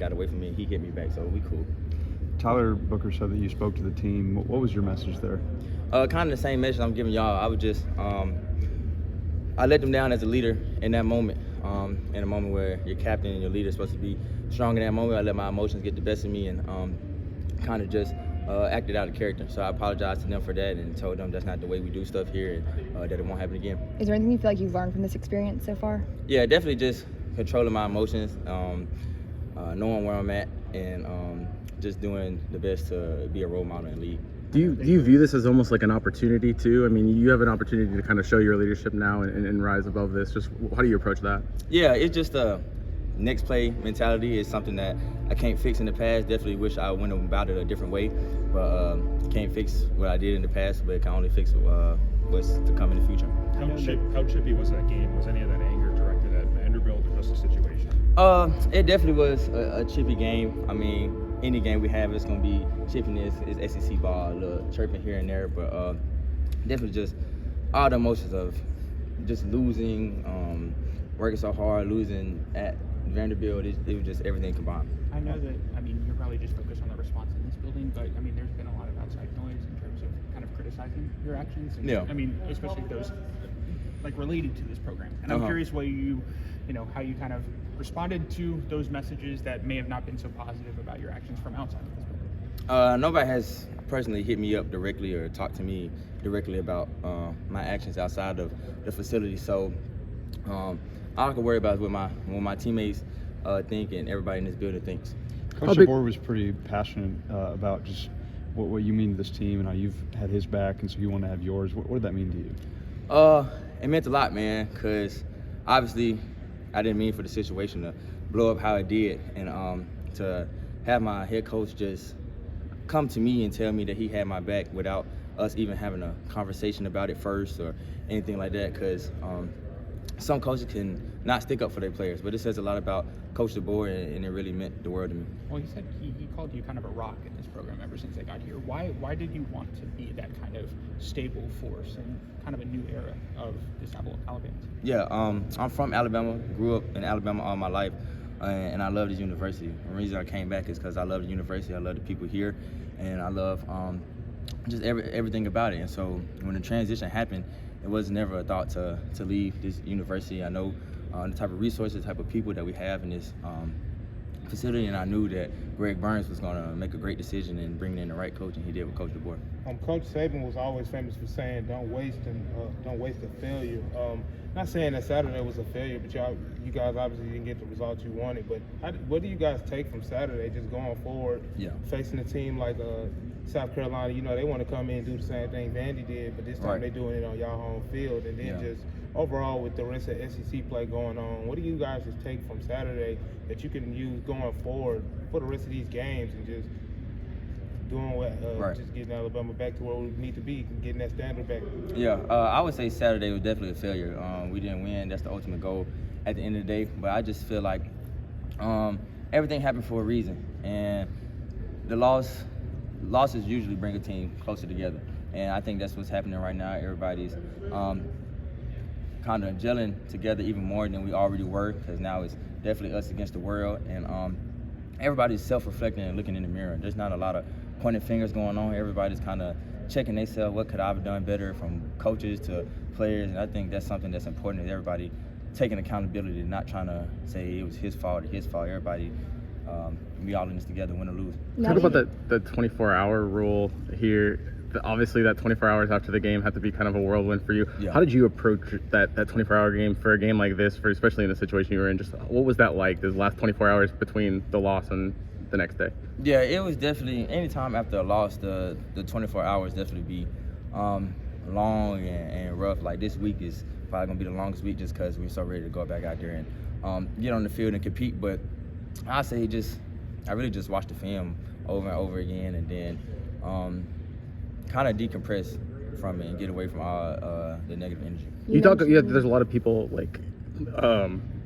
got away from me, and he hit me back, so we cool. Tyler Booker said that you spoke to the team. What was your message there? Kind of the same message I'm giving y'all. I was just, I let them down as a leader in that moment. In a moment where your captain and your leader is supposed to be strong in that moment, I let my emotions get the best of me and kind of just acted out of character. So I apologized to them for that and told them that's not the way we do stuff here and that it won't happen again. Is there anything you feel like you've learned from this experience so far? Yeah, definitely just controlling my emotions, knowing where I'm at, and just doing the best to be a role model and lead. Do you view this as almost like an opportunity too? I mean, you have an opportunity to kind of show your leadership now and rise above this. Just how do you approach that? Yeah, it's just a next play mentality. Is something that I can't fix in the past. Definitely wish I went about it a different way, but can't fix what I did in the past, but can only fix what's to come in the future. How chippy was that game? Was any of that anger directed at Vanderbilt or just the situation? It definitely was a chippy game. I mean, any game we have is going to be chippiness. It's SEC ball, a little chirping here and there, but definitely just all the emotions of just losing, working so hard, losing at Vanderbilt. It was just everything combined. I know that, I mean, you're probably just focused on the response in this building, but, I mean, there's been a lot of outside noise in terms of kind of criticizing your actions. And, yeah. I mean, especially those, like, related to this program. And I'm curious what how you kind of responded to those messages that may have not been so positive about your actions from outside of this building. Nobody has personally hit me up directly or talked to me directly about my actions outside of the facility. So all I can worry about is what my teammates think and everybody in this building thinks. Coach DeBoer was pretty passionate about just what you mean to this team and how you've had his back, and so you want to have yours. What did that mean to you? It meant a lot, man, because obviously I didn't mean for the situation to blow up how it did, and to have my head coach just come to me and tell me that he had my back without us even having a conversation about it first or anything like that, because some coaches can not stick up for their players, but it says a lot about Coach DeBoer, and it really meant the world to me. Well, he said he called you kind of a rock in this program ever since they got here. Why did you want to be that kind of stable force and kind of a new era of this Alabama team? Yeah, I'm from Alabama, grew up in Alabama all my life, and I love this university. The reason I came back is because I love the university, I love the people here, and I love just everything about it. And so when the transition happened, it was never a thought to leave this university. I know the type of resources, the type of people that we have in this facility, and I knew that Greg Burns was going to make a great decision and bring in the right coach, and he did with Coach DeBoer. Coach Saban was always famous for saying, "Don't waste a failure." Not saying that Saturday was a failure, but you guys obviously didn't get the results you wanted. But what do you guys take from Saturday, just going forward, facing a team like South Carolina? You know, they want to come in and do the same thing Vandy did, but this time they're doing it on y'all home field. And then just overall with the rest of SEC play going on, what do you guys just take from Saturday that you can use going forward for the rest of these games and just doing what, just getting Alabama back to where we need to be, getting that standard back? Yeah, I would say Saturday was definitely a failure. We didn't win. That's the ultimate goal at the end of the day. But I just feel like everything happened for a reason, and the losses usually bring a team closer together. And I think that's what's happening right now. Everybody's kind of gelling together even more than we already were, because now it's definitely us against the world, and everybody's self-reflecting and looking in the mirror. There's not a lot of pointing fingers going on. Everybody's kind of checking themselves. What could I have done better, from coaches to players? And I think that's something that's important, is everybody taking accountability, not trying to say it was his fault or his fault. Everybody, we all in this together, win or lose. Talk about the 24-hour rule here. Obviously, that 24 hours after the game had to be kind of a whirlwind for you. How did you approach that 24-hour game for a game like this, especially in the situation you were in? Just what was that like, those last 24 hours between the loss and the next day? Yeah, it was definitely, anytime after a loss, the 24 hours definitely be long and rough. Like this week is probably going to be the longest week, just because we're so ready to go back out there and get on the field and compete. But I say I really just watched the film over and over again, and then kind of decompress from it and get away from all the negative energy. There's a lot of people like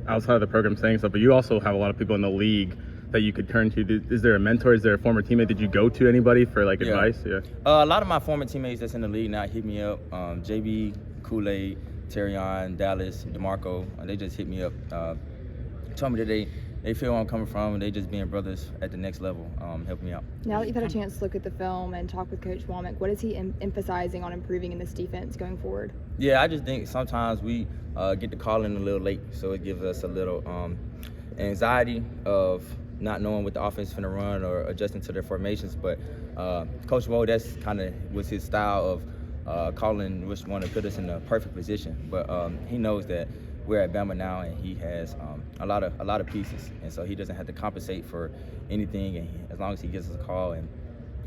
outside of the program saying stuff, but you also have a lot of people in the league that you could turn to. Is there a mentor? Is there a former teammate? Did you go to anybody for advice? A lot of my former teammates that's in the league now hit me up. JB, Kool-Aid, Terrion, Dallas, DeMarco, they just hit me up. Told me that they feel where I'm coming from, and they just being brothers at the next level, helping me out. Now that you've had a chance to look at the film and talk with Coach Womack, what is he emphasizing on improving in this defense going forward? Yeah, I just think sometimes we get the call in a little late, so it gives us a little anxiety of not knowing what the offense is going to run or adjusting to their formations. But Coach Woe, that's kind of was his style of calling which one to put us in the perfect position. But he knows that we're at Bama now, and he has a lot of pieces, and so he doesn't have to compensate for anything. And as long as he gives us a call and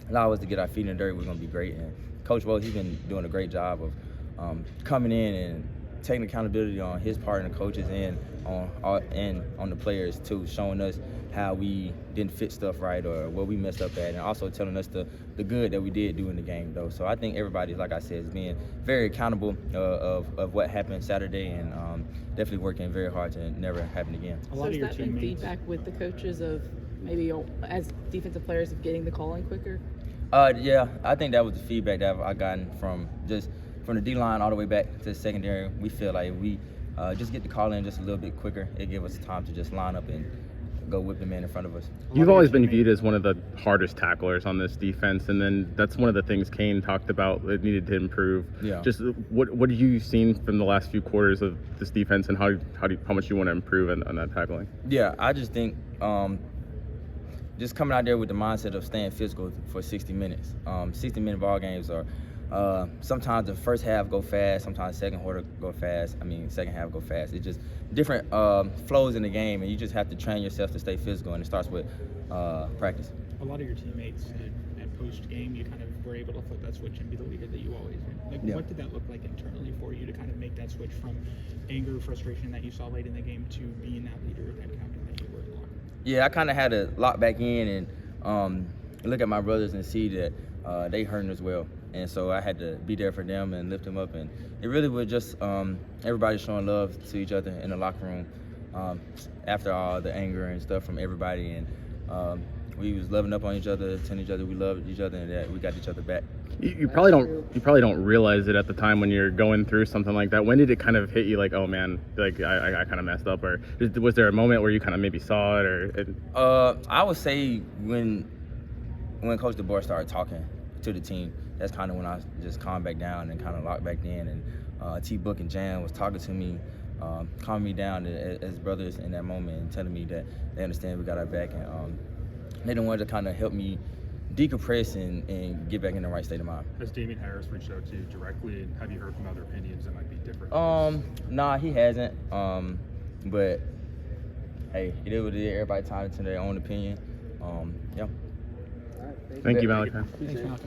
allow us to get our feet in the dirt, we're going to be great. And Coach Woe, he's been doing a great job of coming in and taking accountability on his part and the coaches and on the players too, showing us how we didn't fit stuff right or what we messed up at, and also telling us the good that we did do in the game though. So I think everybody, like I said, is being very accountable of what happened Saturday, and definitely working very hard to never happen again. A So lot of has your that been teammates. feedback with the coaches of maybe as defensive players of getting the call in quicker? Yeah, I think that was the feedback that I gotten from the D-line all the way back to the secondary. We feel like we just get the call in just a little bit quicker. It gives us time to just line up and go whip the man in front of us. You've always been viewed as one of the hardest tacklers on this defense, and then that's one of the things Kane talked about that needed to improve. Yeah. Just what have you seen from the last few quarters of this defense, and how much you want to improve on that tackling? Yeah, I just think just coming out there with the mindset of staying physical for 60 minutes. 60-minute ball games are sometimes the first half go fast, sometimes second half go fast. It's just different flows in the game, and you just have to train yourself to stay physical, and it starts with practice. A lot of your teammates at post-game, you kind of were able to flip that switch and be the leader that you always been. Like, Yeah. What did that look like internally for you to kind of make that switch from anger, frustration that you saw late in the game to being that leader and captain that you were in the locker room? Yeah, I kind of had to lock back in and look at my brothers and see that they hurting as well. And so I had to be there for them and lift them up. And it really was just everybody showing love to each other in the locker room after all the anger and stuff from everybody. And we was loving up on each other, telling each other we loved each other and that we got each other back. You probably don't realize it at the time when you're going through something like that. When did it kind of hit you like, oh man, like I kind of messed up, or was there a moment where you kind of maybe saw it, or? I would say when Coach DeBoer started talking to the team, that's kind of when I just calmed back down and kind of locked back in. And T-Book and Jan was talking to me, calming me down as brothers in that moment and telling me that they understand we got our back, and they don't want to kind of help me decompress and get back in the right state of mind. Has Damian Harris reached out to you directly, and have you heard from other opinions that might be different? Nah, he hasn't. But hey, it is what it is. Everybody entitled to their own opinion. Yeah. Thank you, Malachi. Thanks, Malachi.